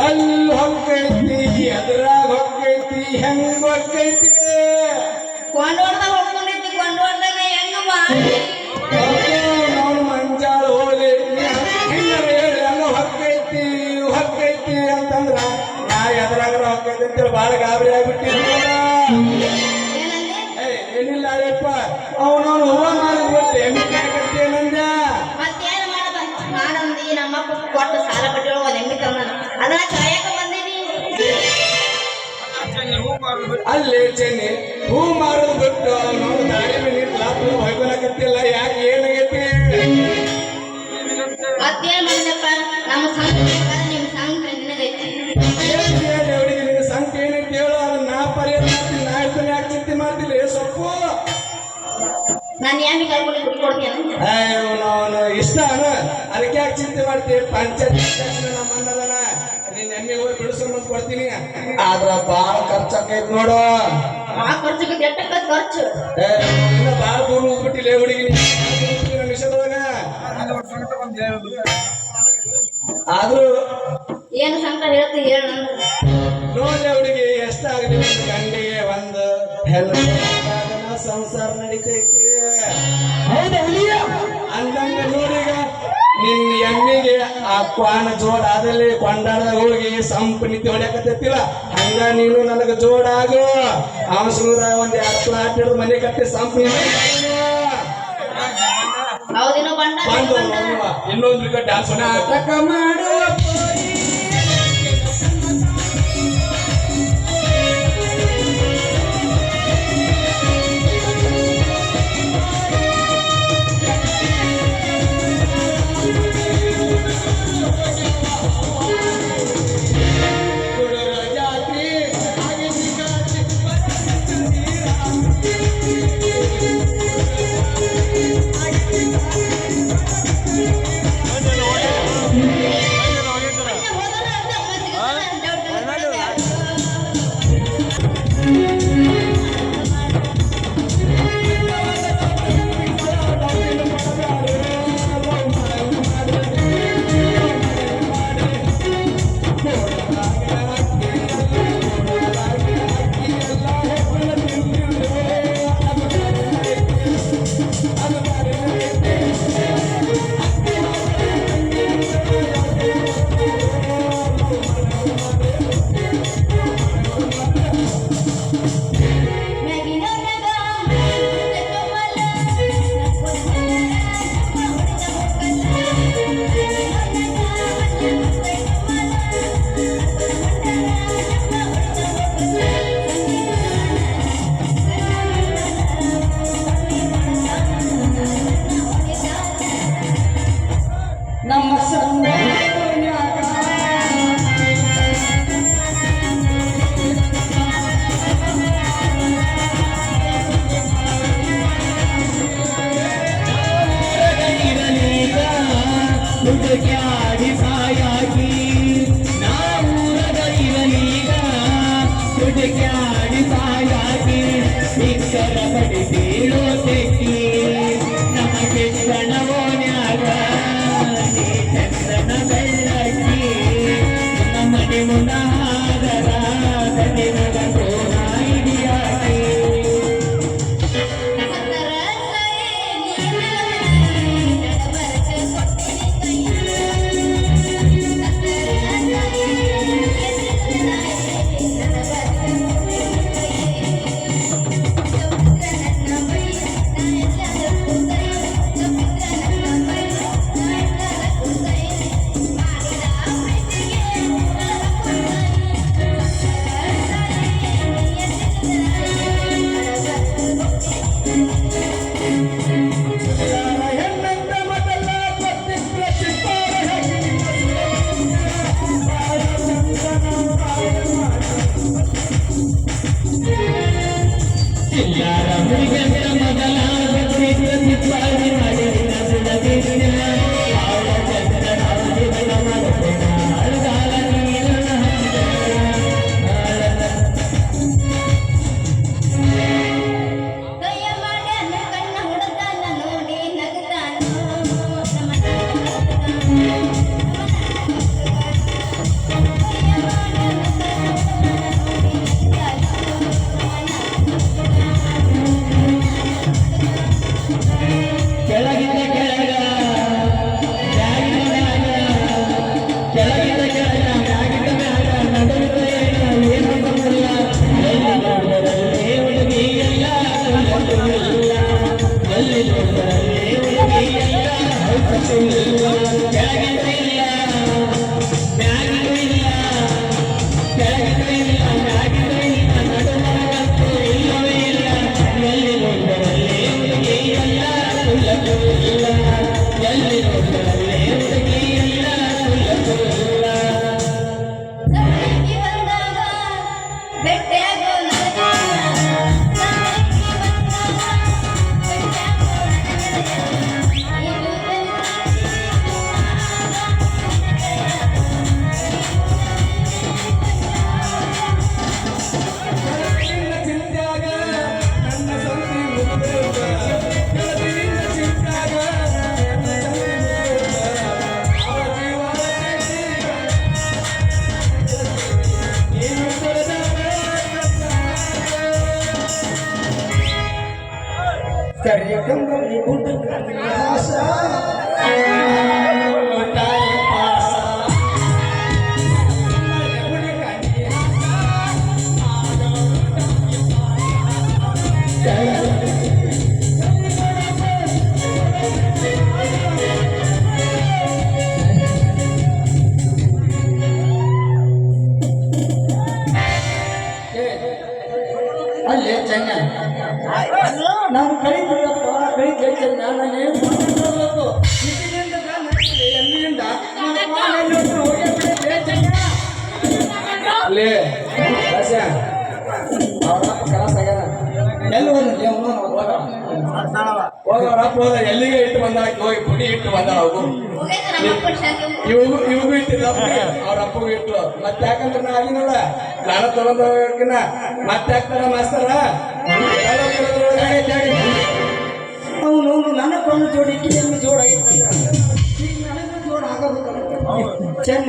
ಎಲ್ಲಿ ಹೊಕ್ಕೈತಿ ಎದ್ರಾಗ ಹೊಕ್ಕೈತಿ ಹೆಂಗ್ ಹೊಕ್ಕೈತಿ ಕೊಂಡೋಡ್ದಾಗ ಹೊಡ್ಕೊಂಡೈತಿ ಕೊಂಡೋಡ್ದಾಗ ಹೆಂಗ ನಾವು ಮಂಜಾಳ ಹೋಗ್ಲಿ ಹೆಂಗಾರ ಹೇಳಿ ಹಂಗ ಹೊಕ್ಕೈತಿ ಹೊಕ್ಕೈತಿ ಅಂತಂದ್ರ ನಾ ಎದ್ರಾಗ ಹೊಕ್ಕೈತಿ ಅಂತೇಳಿ ಬಾಳ ಗಾಬರಿ ಆಗ್ಬಿಟ್ಟಿಲ್ಲ ಏನಿಲ್ಲ ಅಯ್ಯಪ್ಪ ಅವನವನು ಹೂವ ಮಾಡಿದ್ಬಿಟ್ಟು ಹೆಂಗೆ ಏನಂದ ಮತ್ತೇನು ಮಾಡಂದಿ ನಮ್ಮಪ್ಪ ಕೊಟ್ಟು ಸಾಲ ಬಡ್ಡಿ ಒಳಗೆ ಹೆಂಗೆ ತಮ್ಮ ಅದನ್ನ ಕಾಯಕ ಬಂದೀನಿ ಅಲ್ಲೇ ಚೆನ್ನಿ ಹೂ ಮಾರೋದು ಬಿಟ್ಟು ಅವನು ದಾಳಿ ಮೇಲೆ ಲಾಭ ಹೊಯ್ಕೊಳಕತ್ತಿಲ್ಲ ಯಾಕೆ ಏನಾಗೈತಿ ಮತ್ತೇನು ಬಂದಪ್ಪ ನಮ್ಮ ಸಂಘ ನಿಮ್ಮ ಸಂಘ ನಿನಗೈತಿ ಅವರಿಗೆ ನಿನ್ನ ಸಂಖ್ಯೆ ಏನೈತಿ ಹೇಳು ಅದನ್ನ ನಾ ಪರಿಹಾರ ಮಾಡ್ತೀನಿ ನಾ ಹೇಳ್ತಾನೆ ಯಾಕೆ ಚಿಂತೆ ಮಾಡ್ತಿಲ್ಲ ಸೊಪ್ಪು ನಾನು ಯಾಕೆ ಕರ್ಕೊಂಡು ಕುಟ್ಕೊಡ್ತೀನಿ ಅವನು ಇಷ್ಟ ಅದಕ್ಕೆ ಯಾಕೆ ಚಿಂತೆ ಮಾಡ್ತೀವಿ ಪಂಚಾಯತ್ ನಮ್ಮ ಅನ್ನದನ ನೀನ್ ಎಮ್ಮೆ ಹೋಗಿ ಬಿಡಿಸ್ಕೊಂಡು ಕೊಡ್ತೀನಿ ಆದ್ರ ಬಾಳ ಖರ್ಚಾಕೈತಿ ನೋಡು ಆ ಖರ್ಚಿಗೆ ಎಟ್ಟಕ್ಕ ಖರ್ಚು ಇನ್ನ ಬಾಳ ದೂರ ಹೋಗ್ಬಿಟ್ಟಿಲ್ಲ ಹುಡುಗಿ ವಿಷಯದೊಳಗ ಆದ್ರೂ ಏನು ಸಂಕಟ ಹೇಳ್ತಿ ಹೇಳ ನೋಡ್ಲೆ ಹುಡುಗಿ ಎಷ್ಟಾಗಲಿ ಒಂದು ಗಂಡಿಗೆ ಒಂದು ಹೆಣ್ಣು ಸಂಸಾರ ನಡೀತೈತಿ ಅಂದಂಗ ನೋಡೀಗ ನಿನ್ನ ಎಮ್ಮಿಗೆ ಆ ಕ್ವಾಣ ಜೋಡ ಆದಲ್ಲಿ ಕೊಂಡಾಡದಾಗ ಹೋಗಿ ಸಂಪನಿತಿ ಹೊಡ್ಯಾಕತ್ತಿಲ್ಲ ಹಂಗ ನೀನು ನನಗ ಜೋಡಾಗು ಅವಸೂರ ಒಂದ್ 2 ಪ್ಲಾಟ್ ಹಿಡಿದು ಮನೆ ಕಟ್ಟಿ ಸಂಪನಿ ಹೌದಿನ ಬಂಡ ಇನ್ನೊಂದು ಡ್ಯಾನ್ಸ್ ನಾಟಕ ಮಾಡುವ ಹುಡುಕ್ಯಾಡಿ ಸಾಯಾಗಿ ನಾವೂರದ ಇವನೀಗ ಹುಡುಕ್ಯಾಡಿ ಸಾಯಾಗಿ ಇಕ್ಕರ ಪಡಿಸೀಳೋ ತೆಕ್ಕಿ ನಮಗೆ ಕಣವೋನ್ಯಾಗ ನೀ ಚಂದ್ರನ ಬೆಳ್ಳಕ್ಕಿ ನಮ್ಮನೆ ಮುನಾದರ ಕಣ್ಣಿನಗ ಸೋನ ಹಿಡಿಯಾಗಿ ಹೆಣ್ಣಂತ ಮೊದಲ ಗೊತ್ತಿದ್ರ ಚಿತ್ತಾರ ಚಿಲ್ಲಾರ ಹುಡುಗಂತ ಮೊದಲ ಚಿತ್ವಾರಿ ಮಾಡಿದ ಸುಡದಿನ ಆಳ ಚಂದ್ರ ನಾವಿಗಳ ಮರತೆನ ಅಳಗಾಲ ನೀರನ ಕೈಯ ಮಾಡ್ಯಾನ ಕಣ್ಣ ಹುಡುಗನ ನೋಡಿ ನಗತಾನು ಕೆಳಗಿಂದ ಕೆಳಗ ಮ್ಯಾಗಿಂದ ಮ್ಯಾಗ ಕೆಳಗಿಂದ ಕೆಳಗ ಮ್ಯಾಗಿಂದ ಮ್ಯಾಗ ನಡುವಿನ ಏನು ಬಂದಿಲ್ಲ ಎಲ್ಲಿ ನೋಡಿದರಲ್ಲಿ ಹುಡುಗಿ ಎಲ್ಲ ಎಲ್ಲಿ ನೋಡಿದರಲ್ಲಿ ಹುಡುಗಿ ಎಲ್ಲ ಕೆಳಗಿಂದ ಇಲ್ಲ ಮ್ಯಾಗಿಂದ ಇಲ್ಲ ಕೆಳಗಿಂದ ಇಲ್ಲ ಮ್ಯಾಗಿಂದ ಇಲ್ಲ ನಡುವರಂತೂ ಇಲ್ಲವೇ ಇಲ್ಲ ಎಲ್ಲಿ ನೋಡಿದರಲ್ಲಿ ಹುಡುಗಿ ಎಲ್ಲ ಇಲ್ಲ ಎಲ್ಲಿ ನೋಡಿದರಲ್ಲಿ ಹುಡುಗಿ ಎಲ್ಲ ಇಲ್ಲ ಸಪ್ತಗಿ ಬಂದಾಗ ಬೆಟ್ಟೆಯಾಗೋ ಚಿಂತ್ಯಾಗ ನನ್ನ ಸಂತಿ ಮುಗಿದ ಕೆಳಗಿನಿಂದ ಚಿಂತ್ಯಾಗ ನನ್ನ ಸಂತಿ ಮುಗಿದ ಅವಳ ಜೀವನ ನೀನು ಕರಿಯಕಂಬಿ ಗುಡ್ಡ ಆಸ ಪಾಸ ಅಲ್ಲೇ ಚೆನ್ನ ನಾನು ಕಳಿದ್ರಪ್ಪ ಕಳಿದ್ದೆ ಚೆನ್ನ ನಾನೇನು ಮಾಡಬೇಕು ಇಲ್ಲಿಂದ ಎಲ್ಲಿಂದ ನನ್ನ ಪಾಲಲ್ಲಿ ಒಟ್ಟು ಹೋಗೇ ಬಿಡುತ್ತೆ ಚೆನ್ನ. ಅಲ್ಲೇ ರಾಜ ಅವರಪ್ಪ ಕಲಾಸ ಆಗ್ಯಾನ ಎಲ್ಲಿ ಹೋದಲ್ಲಿ ಅವನು ಹೋಗವ್ರಪ್ಪ ಹೋದ ಎಲ್ಲಿಗೆ ಇಟ್ಟು ಬಂದ ಹೋಗಿ ಪುಡಿ ಇಟ್ಟು ಬಂದ ಹೋಗು ಮುಗಿತು ನಮ್ಮ ಅಪ್ಪನ ಶಾಂತಿ ಇವಿಗೂ ಇಟ್ಟಿಲ್ಲ ಅವ್ರ ಅಪ್ಪಗೂ ಇಟ್ಟು ಮತ್ತೆ ಯಾಕಂದ್ರೆ ನಾ ಆಗಿನಲ್ಲ ನಾನು ತಗೊಂಡ್ ಹೋಗಿನ ಮತ್ತೆ ಹಾಕ್ತಾರ ಮಾಸ್ತರ ಅವನು ನನ್ನ ಕೊಂಡು ಜೋಡಿ ಎಮ್ಮೆ ಜೋಡ ಆಗಿತ್ತಂದ್ರ ಈಗ ನನಗೆ ಜೋಡ ಆಗಬೇಕಲ್ಲ ಚೆನ್ನ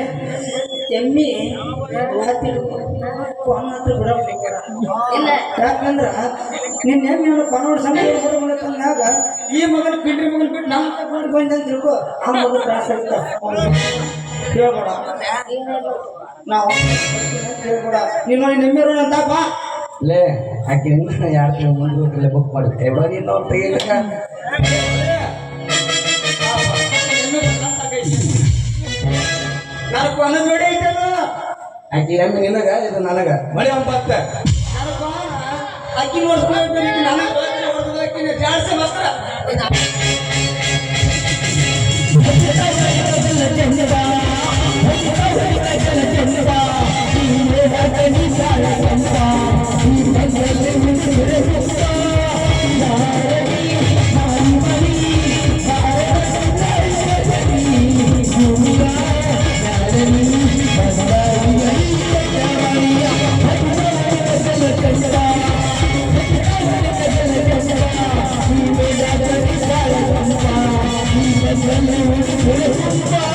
ಎಮ್ಮಿ ಕೊನ್ನ ಹತ್ರ ಬಿಡಬೇಕಾರ ಇಲ್ಲ ಯಾಕಂದ್ರ ನಿನ್ನ ಎಮ್ಮೆ ಕೊನೋಡ ಸಮಯ ಬಂದಾಗ ಈ ಮಗನ ಪಿಂಡ್ರಿ ಮಗನ ಬಿಟ್ಟು ನಮ್ಮ ತಗೊಂಡು ಬಂದ ಅಂತ ತಿಳ್ಕೊ ಆ ಮಗನ ತ್ರಾಸ ಆಗ್ತಾವ ಕೇಳ್ಬೇಡ ನಾವು ಕೇಳ್ಬೇಡ ನೀನು ನೆಮ್ಮಿರೋ ಅಂತಪ್ಪ ಲೇ ಆಕೆ ಯಾರು ತಿಂಗಳು ಮುಂದೆ ಬುಕ್ ಮಾಡಿ ಬರೀ ನಾವು ತೆಗಿಲಿಕ್ಕ ನಾನು ಕೊನ ಜೋಡಿ ಐತಲ್ಲ ಆಕೆ ಎಮ್ಮೆ ನಿನಗ ಇದು ನನಗ ಮಳಿ ಒಂಬತ್ತ ಅಕ್ಕಿ ನೋಡ್ಸ್ಕೊಂಡು ನನಗೆ ಜಾಸ್ತಿ ಮಾಸ್ತರ ಎಲ್ಲಿ